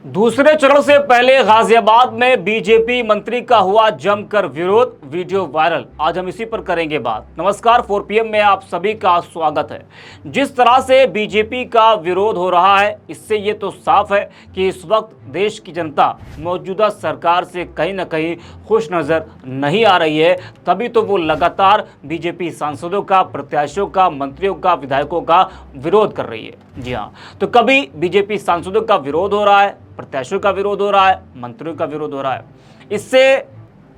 दूसरे चरण से पहले गाजियाबाद में बीजेपी मंत्री का हुआ जमकर विरोध, वीडियो वायरल। आज हम इसी पर करेंगे बात। नमस्कार, 4 PM में आप सभी का स्वागत है। जिस तरह से बीजेपी का विरोध हो रहा है, इससे ये तो साफ है कि इस वक्त देश की जनता मौजूदा सरकार से कहीं ना कहीं खुश नजर नहीं आ रही है। तभी तो वो लगातार बीजेपी सांसदों का, प्रत्याशियों का, मंत्रियों का, विधायकों का विरोध कर रही है। जी हाँ, तो कभी बीजेपी सांसदों का विरोध हो रहा है, प्रत्याशियों का विरोध हो रहा है, मंत्रियों का विरोध हो रहा है। इससे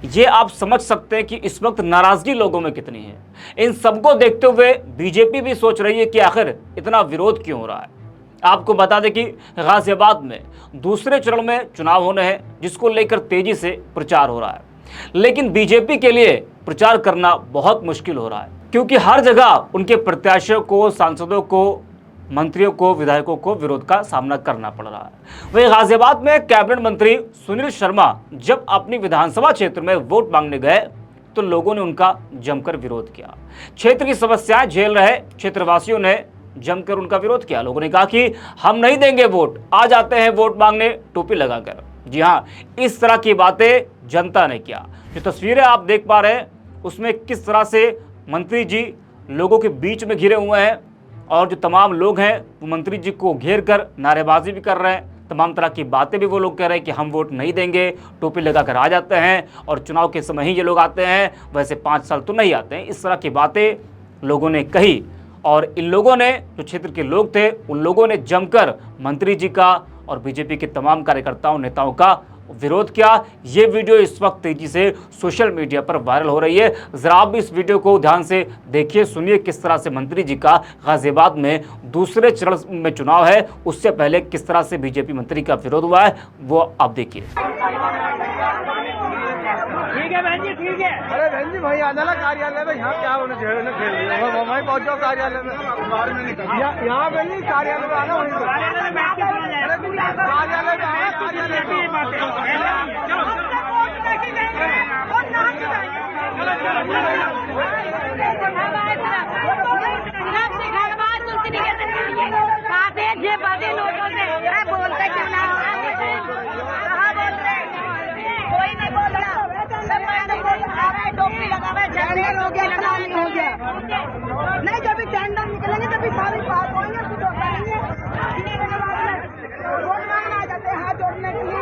ये आप समझ सकते हैं कि इस वक्त नाराजगी लोगों में कितनी है। इन सबको देखते हुए बीजेपी भी सोच रही है कि आखिर इतना विरोध क्यों हो रहा है। आपको बता दें कि गाजियाबाद में दूसरे चरण में चुनाव होने हैं, जिसको लेकर तेजी से प्रचार हो रहा है। लेकिन बीजेपी के लिए प्रचार करना बहुत मुश्किल हो रहा है, क्योंकि हर जगह उनके प्रत्याशियों को, सांसदों को, मंत्रियों को, विधायकों को विरोध का सामना करना पड़ रहा है। वहीं गाजियाबाद में कैबिनेट मंत्री सुनील शर्मा जब अपनी विधानसभा क्षेत्र में वोट मांगने गए तो लोगों ने उनका जमकर विरोध किया। क्षेत्र की समस्याएं झेल रहे क्षेत्रवासियों ने जमकर उनका विरोध किया। लोगों ने कहा कि हम नहीं देंगे वोट, आ जाते हैं वोट मांगने टोपी लगाकर। जी हाँ, इस तरह की बातें जनता ने किया। जो तस्वीरें आप देख पा रहे हैं उसमें किस तरह से मंत्री जी लोगों के बीच में घिरे हुए हैं और जो तमाम लोग हैं वो मंत्री जी को घेर कर नारेबाजी भी कर रहे हैं। तमाम तरह की बातें भी वो लोग कह रहे हैं कि हम वोट नहीं देंगे, टोपी लगाकर आ जाते हैं और चुनाव के समय ही ये लोग आते हैं, वैसे 5 साल तो नहीं आते हैं। इस तरह की बातें लोगों ने कही और इन लोगों ने, जो क्षेत्र के लोग थे, उन लोगों ने जमकर मंत्री जी का और बीजेपी के तमाम कार्यकर्ताओं, नेताओं का विरोध किया। ये वीडियो इस वक्त तेजी से सोशल मीडिया पर वायरल हो रही है। जरा आप भी इस वीडियो को ध्यान से देखिए, सुनिए किस तरह से मंत्री जी का गाजियाबाद में दूसरे चरण में चुनाव है, उससे पहले किस तरह से बीजेपी मंत्री का विरोध हुआ है, वो आप देखिए। ठीक है बहन जी, ठीक है। अरे बहन जी, वही आना ना कार्यालय में, यहाँ क्या होना चाहिए ना, खेल रही वहीं पहुँच जाओ कार्यालय में। यहाँ बहन जी कार्यालय में आना, वहीं कार्यालय में आना, नहीं जब टेंडर निकलेंगे तभी सारी बात होंगे, वोट मांगना आ जाते हैं, हाथ जोड़ने के लिए।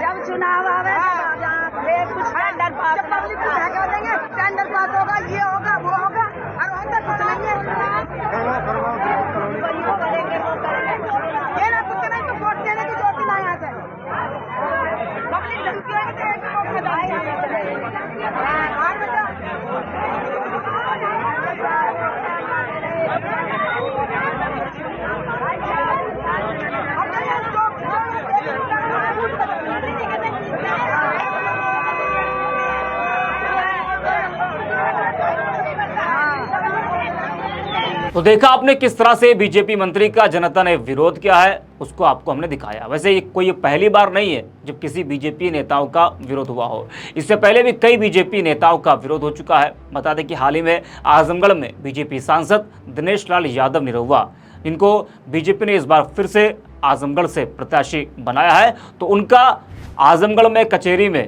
जब चुनाव आवे कुछ टेंडर पास पब्लिक को धक्का देंगे, टेंडर पास होगा, ये होगा, वो होगा, और वहाँ तक कुछ नहीं है। ये ना कुछ नहीं तो वोट देने की जरूरत नहीं आते। पब्लिक तो देखा आपने किस तरह से बीजेपी मंत्री का जनता ने विरोध किया है, उसको आपको हमने दिखाया। वैसे ये कोई पहली बार नहीं है जब किसी बीजेपी नेताओं का विरोध हुआ हो। इससे पहले भी कई बीजेपी नेताओं का विरोध हो चुका है। बता दें कि हाल ही में आजमगढ़ में बीजेपी सांसद दिनेश लाल यादव निरहुआ, इनको बीजेपी ने इस बार फिर से आजमगढ़ से प्रत्याशी बनाया है, तो उनका आजमगढ़ में कचहरी में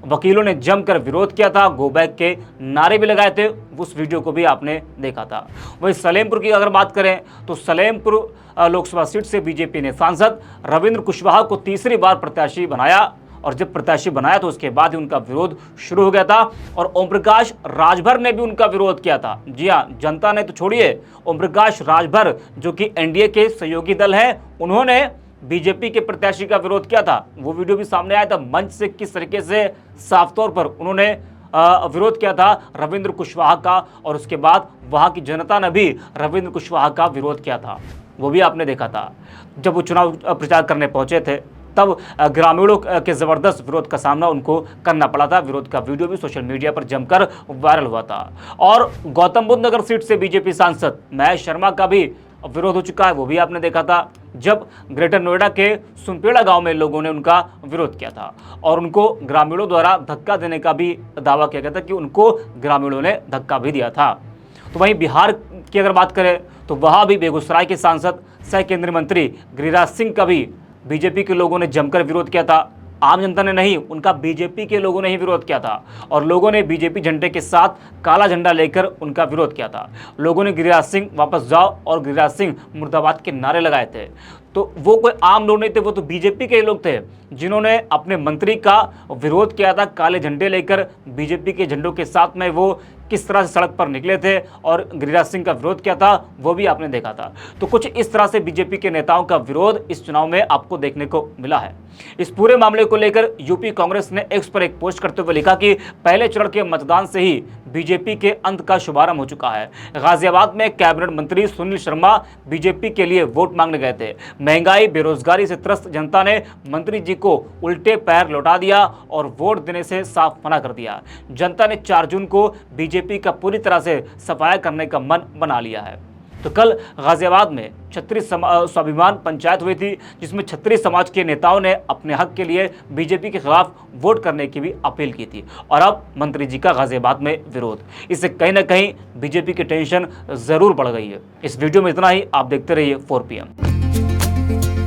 वकीलों ने जमकर विरोध किया था, गो बैक के नारे भी लगाए थे। उस वीडियो को भी आपने देखा था। वहीं सलेमपुर की अगर बात करें तो सलेमपुर लोकसभा सीट से बीजेपी ने सांसद रविंद्र कुशवाहा को तीसरी बार प्रत्याशी बनाया और जब प्रत्याशी बनाया तो उसके बाद ही उनका विरोध शुरू हो गया था और ओम प्रकाश राजभर ने भी उनका विरोध किया था। जी हाँ, जनता ने तो छोड़िए, ओम प्रकाश राजभर जो कि एनडीए के सहयोगी दल हैं, उन्होंने बीजेपी के प्रत्याशी का विरोध किया था। वो वीडियो भी सामने आया था, मंच से किस तरीके से साफ तौर पर उन्होंने विरोध किया था रविंद्र कुशवाहा का, और उसके बाद वहां की जनता ने भी रविंद्र कुशवाहा का विरोध किया था। वो भी आपने देखा था। जब वो चुनाव प्रचार करने पहुंचे थे तब ग्रामीणों के जबरदस्त विरोध का सामना उनको करना पड़ा था। विरोध का वीडियो भी सोशल मीडिया पर जमकर वायरल हुआ था। और गौतम बुद्ध नगर सीट से बीजेपी सांसद महेश शर्मा का भी विरोध हो चुका है, वो भी आपने देखा था जब ग्रेटर नोएडा के सुनपेड़ा गांव में लोगों ने उनका विरोध किया था और उनको ग्रामीणों द्वारा धक्का देने का भी दावा किया गया था कि उनको ग्रामीणों ने धक्का भी दिया था। तो वहीं बिहार की अगर बात करें तो वहाँ भी बेगूसराय के सांसद सह केंद्रीय मंत्री गिरिराज सिंह का भी बीजेपी के लोगों ने जमकर विरोध किया था। आम जनता ने नहीं, उनका बीजेपी के लोगों ने ही विरोध किया था और लोगों ने बीजेपी झंडे के साथ काला झंडा लेकर उनका विरोध किया था। लोगों ने गिरिराज सिंह वापस जाओ और गिरिराज सिंह मुर्दाबाद के नारे लगाए थे। तो वो कोई आम लोग नहीं थे, वो तो बीजेपी के लोग थे जिन्होंने अपने मंत्री का विरोध किया था। काले झंडे लेकर बीजेपी के झंडों के साथ में वो किस तरह से सड़क पर निकले थे और गिरिराज सिंह का विरोध किया था, वो भी आपने देखा था। तो कुछ इस तरह से बीजेपी के नेताओं का विरोध इस चुनाव में आपको देखने को मिला है। इस पूरे मामले को लेकर यूपी कांग्रेस ने एक्स पर एक पोस्ट करते हुए लिखा कि पहले चरण के मतदान से ही बीजेपी के अंत का शुभारंभ हो चुका है। गाजियाबाद में कैबिनेट मंत्री सुनील शर्मा बीजेपी के लिए वोट मांगने गए थे। महंगाई बेरोजगारी से त्रस्त जनता ने मंत्री जी को उल्टे पैर लौटा दिया और वोट देने से साफ मना कर दिया। जनता ने 4 जून को बीजेपी का पूरी तरह से सफाया करने का मन बना लिया है। तो कल गाजियाबाद में क्षत्रिय स्वाभिमान पंचायत हुई थी, जिसमें क्षत्रिय समाज के नेताओं ने अपने हक के लिए बीजेपी के खिलाफ वोट करने की भी अपील की थी। और अब मंत्री जी का गाजियाबाद में विरोध, इससे कहीं ना कहीं बीजेपी की टेंशन जरूर बढ़ गई है। इस वीडियो में इतना ही। आप देखते रहिए 4PM।